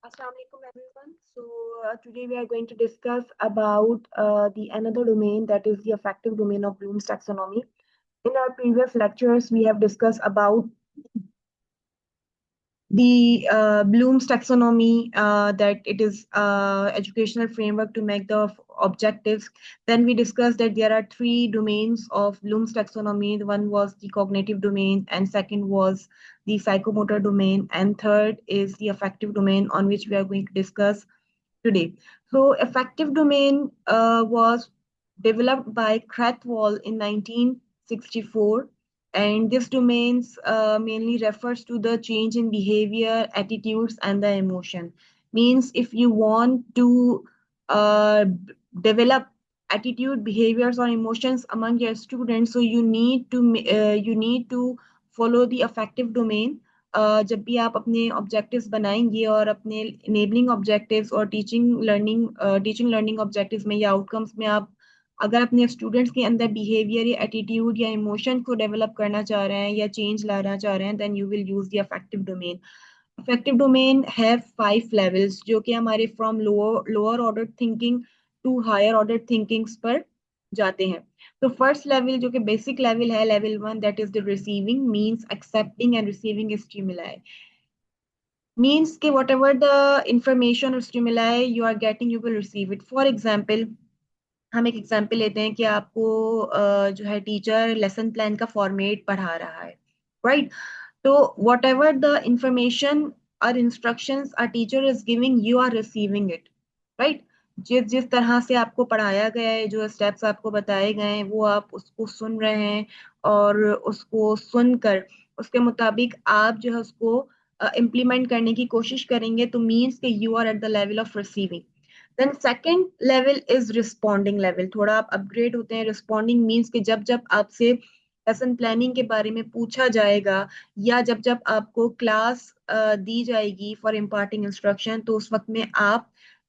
Assalamualaikum everyone. Today we are going to discuss about the another domain, that is the affective domain of Bloom's taxonomy. In our previous lectures, we have discussed about the Bloom's taxonomy, that it is educational framework to make the objectives. Then we discussed that there are three domains of Bloom's taxonomy. The one was the cognitive domain, and second was the psychomotor domain, and third is the affective domain, on which we are going to discuss today. So affective domain was developed by Krathwohl in 1964, and this domains mainly refers to the change in behavior, attitudes, and the emotion. Means if you want to develop attitude, behaviors, or emotions among your students, so you need to follow the affective domain. जब भी आप अपने objectives बनाएंगे और अपने enabling objectives और teaching learning objectives में या आउटकम्स में आप अगर अपने स्टूडेंट्स के अंदर बिहेवियर या एटीट्यूड या इमोशन को डेवलप करना चाह रहे हैं या चेंज लाना चाह रहे हैं, then you will use the affective domain. Affective domain have 5 levels, जो कि हमारे from lower order thinking to higher order thinkings पर जाते हैं. तो फर्स्ट लेवल जो कि बेसिक लेवल है, level 1, that is the receiving, means accepting and receiving stimuli. Means के वट एवर द इंफॉर्मेशन और stimuli you are getting, you will receive it. For example, हम एक एग्जाम्पल लेते हैं कि आपको जो है टीचर लेसन प्लान का फॉर्मेट पढ़ा रहा है, राइट? तो वट एवर द इंफॉर्मेशन और instructions a teacher is giving, you are receiving it, right? जिस जिस तरह से आपको पढ़ाया गया है, जो स्टेप्स आपको बताए गए हैं, वो आप उसको सुन रहे हैं, और उसको सुनकर उसके मुताबिक आप जो है उसको इम्प्लीमेंट करने की कोशिश करेंगे, तो मीन्स के you are at the level of receiving. Then second level is responding level. थोड़ा आप अपग्रेड होते हैं. रिस्पॉन्डिंग मीन्स कि जब जब आपसे लेसन प्लानिंग के बारे में पूछा जाएगा, या जब जब आपको क्लास दी जाएगी फॉर इम्पार्टिंग इंस्ट्रक्शन, तो उस वक्त में आप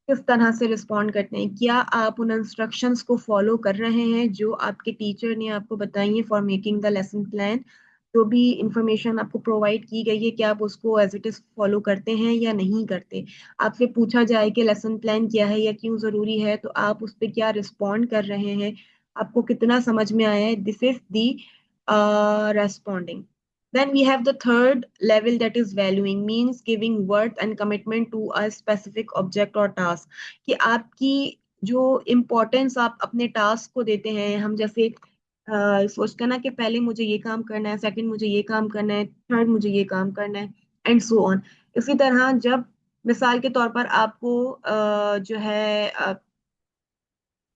किस तरह से रिस्पॉन्ड करते हैं. क्या आप उन इंस्ट्रक्शंस को फॉलो कर रहे हैं जो आपके टीचर ने आपको बताई है for making the lesson plan. जो भी इंफॉर्मेशन आपको प्रोवाइड की गई है, क्या आप उसको एज इट इज फॉलो करते हैं या नहीं करते. आपसे पूछा जाए कि लेसन प्लान क्या है या क्यों जरूरी है, तो आप उस पर क्या रिस्पॉन्ड कर रहे हैं, आपको कितना समझ में आया है. This is the responding. Then we have the third level, that is valuing, means giving worth and commitment to a specific object or task. कि आपकी जो इम्पोर्टेंस आप अपने टास्क को देते हैं, हम जैसे सोचते हैं ना कि पहले मुझे ये काम करना है, सेकंड मुझे ये काम करना है, थर्ड मुझे ये काम करना है, एंड सो ऑन. इसी तरह जब मिसाल के तौर पर आपको जो है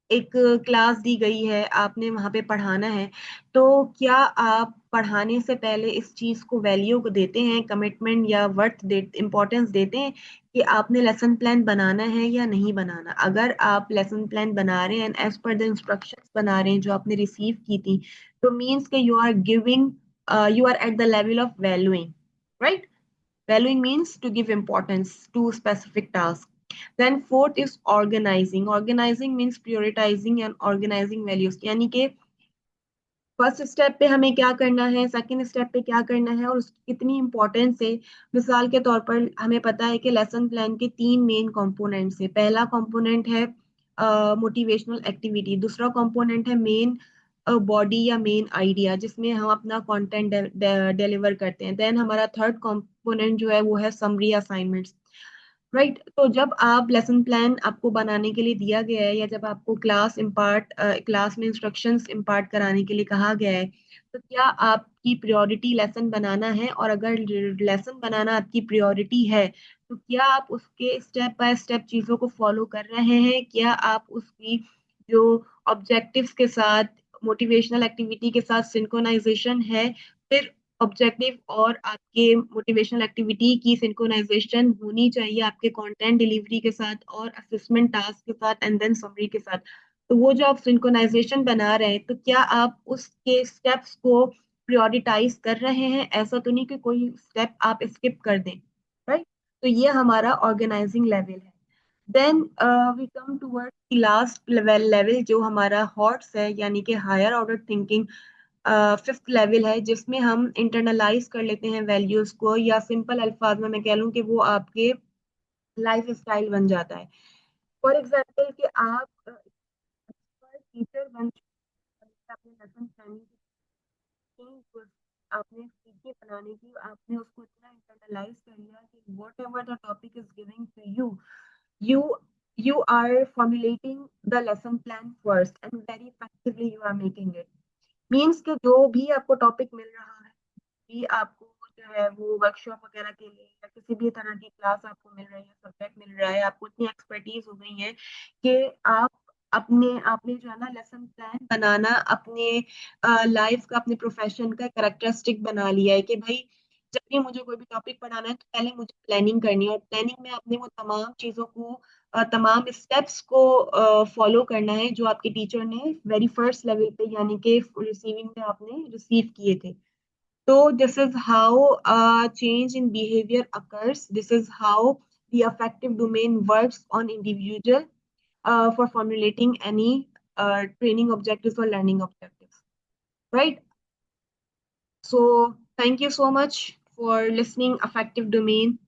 एक क्लास दी गई है, आपने वहां पे पढ़ाना है, तो क्या आप पढ़ाने से पहले इस चीज को वैल्यू को देते हैं, कमिटमेंट या वर्थ दे इम्पोर्टेंस देते हैं कि आपने लेसन प्लान बनाना है या नहीं बनाना. अगर आप लेसन प्लान बना रहे हैं एज पर द इंस्ट्रक्शंस बना रहे हैं जो आपने रिसीव की थी, तो मीन्स के you are giving, you are at the level of valuing, right? Valuing means to give importance to specific task. Then fourth is organizing. Organizing means prioritizing and organizing values. यानी कि first step पे हमें क्या करना है, second step पे क्या करना है, और उसकी कितनी इंपॉर्टेंस है. मिसाल के तौर पर हमें पता है कि लेसन प्लान के 3 मेन कंपोनेंट्स है. पहला कंपोनेंट है मोटिवेशनल एक्टिविटी. दूसरा कंपोनेंट है मेन बॉडी या मेन आइडिया, जिसमें हम अपना कंटेंट डिलीवर करते हैं. देन हमारा थर्ड कंपोनेंट जो है वो है समरी असाइनमेंट्स, राइट? तो जब आप लेसन प्लान आपको बनाने के लिए दिया गया है, या जब आपको क्लास में इंस्ट्रक्शंस इम्पार्ट कराने के लिए कहा गया है, तो क्या आपकी प्रायोरिटी लेसन बनाना है? और अगर लेसन बनाना आपकी प्रायोरिटी है, तो क्या आप उसके स्टेप बाय स्टेप चीजों को फॉलो कर रहे हैं? क्या आप उसकी जो ऑब्जेक्टिव्स के साथ, मोटिवेशनल एक्टिविटी के साथ सिंक्रोनाइजेशन है? फिर ऑब्जेक्टिव और आपके मोटिवेशनल एक्टिविटी की सिंक्रोनाइजेशन होनी चाहिए आपके कंटेंट डिलीवरी के साथ और असेसमेंट टास्क के साथ एंड देन समरी के साथ. तो वो जो आप सिंक्रोनाइजेशन बना रहे हैं, तो क्या आप उसके स्टेप्स को प्रायोरिटाइज कर रहे हैं? ऐसा तो नहीं कि कोई स्टेप आप स्किप कर दें, राइट? तो ये हमारा ऑर्गेनाइजिंग लेवल है. Then we come toward last level जो हमारा हॉट्स है, यानी कि higher order thinking. Fifth level है जिसमें हम इंटरनलाइज कर लेते हैं वैल्यूज को, या सिंपल अल्फाज में मैं कह लूँ कि वो आपके लाइफ स्टाइल बन जाता है। फॉर एग्जाम्पल कि आप टीचर बन चुके हैं, अपने लेसन प्लानिंग की आपने सीखे बनाने की, आपने उसको इतना इंटरनलाइज कर लिया कि whatever the topic is giving to you, you you are formulating the lesson plan first and very effectively you are making it, means कि जो भी आपको टॉपिक मिल रहा है, भी आपको जो है वो वर्कशॉप वगैरह के लिए या किसी भी तरह की क्लास आपको मिल रही है, सब्जेक्ट मिल रहा है, आपको इतनी एक्सपर्टीज हो गई है कि आप अपने आपने जो है ना लेसन प्लान बनाना अपने लाइफ का, अपने प्रोफेशन का करेक्टरिस्टिक बना लिया है कि भाई जब भी मुझे कोई भी टॉपिक पढ़ाना है तो पहले मुझे प्लानिंग करनी है, और प्लानिंग में आपने वो तमाम चीजों को तमाम स्टेप्स को फॉलो करना है जो आपके टीचर ने वेरी फर्स्ट लेवल पे यानी कि रिसीविंग में आपने रिसीव किए थे। So this is how a change in behavior occurs. This is how the affective domain works on individual for formulating any training objectives or learning objectives. Right? So thank you so much for listening affective domain.